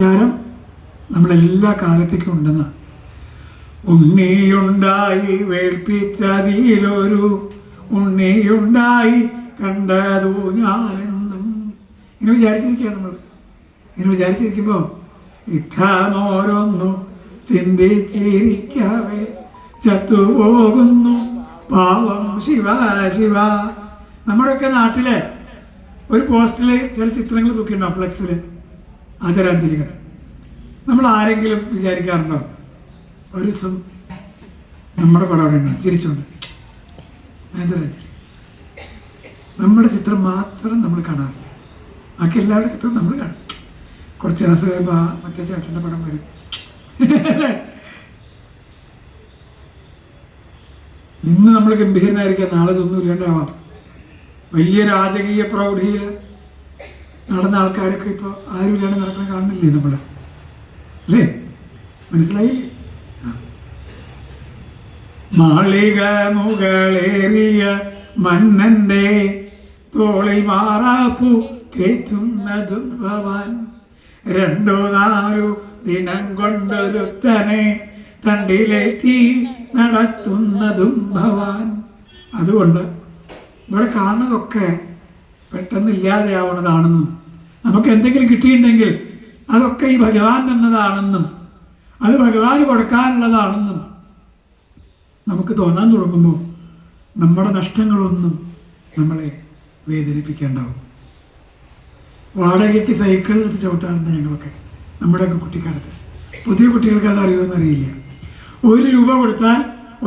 വിചാരം നമ്മളെല്ലാ കാലത്തേക്കും ഉണ്ടെന്ന്. ഉണ്ണിയുണ്ടായി വേൾപ്പിച്ചതിലൊരു ഉണ്ണിയുണ്ടായി കണ്ടതു ഞാനെന്നും ഇങ്ങനെ വിചാരിച്ചിരിക്കുക. ഇങ്ങനെ വിചാരിച്ചിരിക്കുമ്പോൾ ഇത്തമോരൊന്നു ചിന്തിച്ചിരിക്കവേ ചത്തുപോകുന്നു പാവം ശിവ ശിവ. നമ്മുടെയൊക്കെ നാട്ടിലെ ഒരു പോസ്റ്റിൽ ചില ചിത്രങ്ങൾ തൂക്കിയിട്ടുണ്ടാവും, ഫ്ലെക്സിൽ ആദരാഞ്ജലികൾ. നമ്മൾ ആരെങ്കിലും വിചാരിക്കാറുണ്ടോ ഒരു ദിവസം നമ്മുടെ പടം അവിടെ ഉണ്ടാവും ചിരിച്ചുകൊണ്ട് ആദരാഞ്ജലി? നമ്മുടെ ചിത്രം മാത്രം നമ്മൾ കാണാറില്ല, ബാക്കി എല്ലാവരുടെ ചിത്രം നമ്മൾ കാണും. കുറച്ച് ദിവസം കഴിയുമ്പോൾ മറ്റേ ചേട്ടൻ്റെ പടം വരും. ഇന്ന് നമ്മൾ ഗംഭീരനായിരിക്കാം, നാളെ ഇതൊന്നും ഇല്ലാണ്ടാവാം. വലിയ രാജകീയ പ്രൗഢിയിൽ നടന്ന ആൾക്കാരൊക്കെ ഇപ്പോൾ ആരും ഇല്ലാണ്ട് നടക്കാൻ കാണുന്നില്ലേ നമ്മൾ, അല്ലേ? മനസ്സിലായി? മാളിക മുകളേറിയ മന്നന്റെ തോളി മാറാപ്പു കേറ്റുന്നതും ഭവാൻ, 2-4 ദിനം കൊണ്ടൊരുത്തനെ തണ്ടിലേറ്റി നടത്തുന്നതും ഭവാൻ. അതുകൊണ്ട് ഇവിടെ കാണുന്നതൊക്കെ പെട്ടെന്ന് ഇല്ലാതെയാവുന്നതാണെന്നും നമുക്ക് എന്തെങ്കിലും കിട്ടിയിട്ടുണ്ടെങ്കിൽ അതൊക്കെ ഈ ഭഗവാൻ തന്നതാണെന്നും അത് ഭഗവാന് കൊടുക്കാനുള്ളതാണെന്നും നമുക്ക് തോന്നാൻ തുടങ്ങുമ്പോൾ നമ്മുടെ നഷ്ടങ്ങളൊന്നും നമ്മളെ വേദനിപ്പിക്കേണ്ടാവും. വാടകയ്ക്ക് സൈക്കിൾ എടുത്ത് ചവിട്ടാറുണ്ട് ഞങ്ങളൊക്കെ നമ്മുടെയൊക്കെ കുട്ടിക്കാലത്ത്. പുതിയ കുട്ടികൾക്ക് അത് അറിയുമെന്നറിയില്ല. 1 രൂപ കൊടുത്താൽ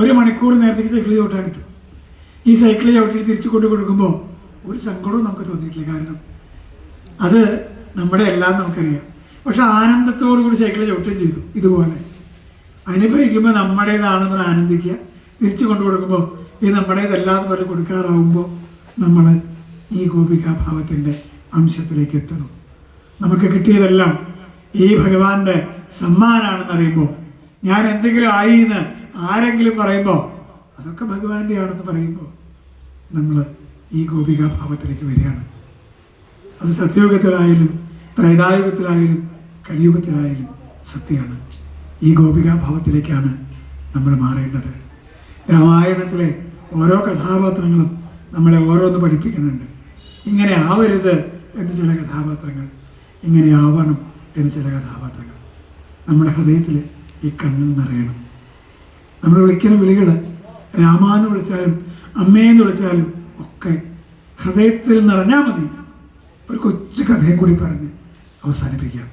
1 മണിക്കൂർ നേരത്തേക്ക് സൈക്കിൾ ചവിട്ടാൻ കിട്ടും. ഈ സൈക്കിൾ ചവിട്ടിയിട്ട് തിരിച്ചു കൊണ്ട് കൊടുക്കുമ്പോൾ ഒരു സങ്കടവും നമുക്ക് തോന്നിയിട്ടില്ല. കാരണം അത് നമ്മുടെ എല്ലാം നമുക്കറിയാം. പക്ഷെ ആനന്ദത്തോടു കൂടി സൈക്കിൾ ചവിട്ടുകയും ചെയ്തു. ഇതുപോലെ അനുഭവിക്കുമ്പോൾ നമ്മുടേതാണെന്ന് ആനന്ദിക്കുക, തിരിച്ചു കൊണ്ടു കൊടുക്കുമ്പോൾ ഇത് നമ്മുടേതല്ലാന്ന് പറഞ്ഞ് കൊടുക്കാറാവുമ്പോൾ നമ്മൾ ഈ ഗോപികാഭാവത്തിൻ്റെ അംശത്തിലേക്ക് എത്തണം. നമുക്ക് കിട്ടിയതെല്ലാം ഈ ഭഗവാന്റെ സമ്മാനാണെന്ന് അറിയുമ്പോൾ, ഞാൻ എന്തെങ്കിലും ആയി എന്ന് ആരെങ്കിലും പറയുമ്പോൾ അതൊക്കെ ഭഗവാന്റെ ആണെന്ന് പറയുമ്പോൾ നമ്മൾ ഈ ഗോപികാഭാവത്തിലേക്ക് വരികയാണ്. അത് സത്യയുഗത്തിലായാലും ത്രൈതായുഗത്തിലായാലും കലിയുഗത്തിലായാലും സത്യമാണ്. ഈ ഗോപികാഭാവത്തിലേക്കാണ് നമ്മൾ മാറേണ്ടത്. രാമായണത്തിലെ ഓരോ കഥാപാത്രങ്ങളും നമ്മളെ ഓരോന്ന് പഠിപ്പിക്കുന്നുണ്ട്. ഇങ്ങനെ ആവരുത് എന്ന് ചില കഥാപാത്രങ്ങൾ, ഇങ്ങനെ ആവണം എന്ന് ചില കഥാപാത്രങ്ങൾ. നമ്മുടെ ഹൃദയത്തിൽ ഈ കണ്ണിൽ നിറയണം. നമ്മൾ വിളിക്കുന്ന വിളികൾ രാമാന്ന് വിളിച്ചാലും അമ്മയെന്ന് വിളിച്ചാലും ഒക്കെ ഹൃദയത്തിൽ നിറഞ്ഞാൽ മതി. ഒരു കൊച്ചു കഥയും കൂടി പറഞ്ഞ് അവസാനിപ്പിക്കാം.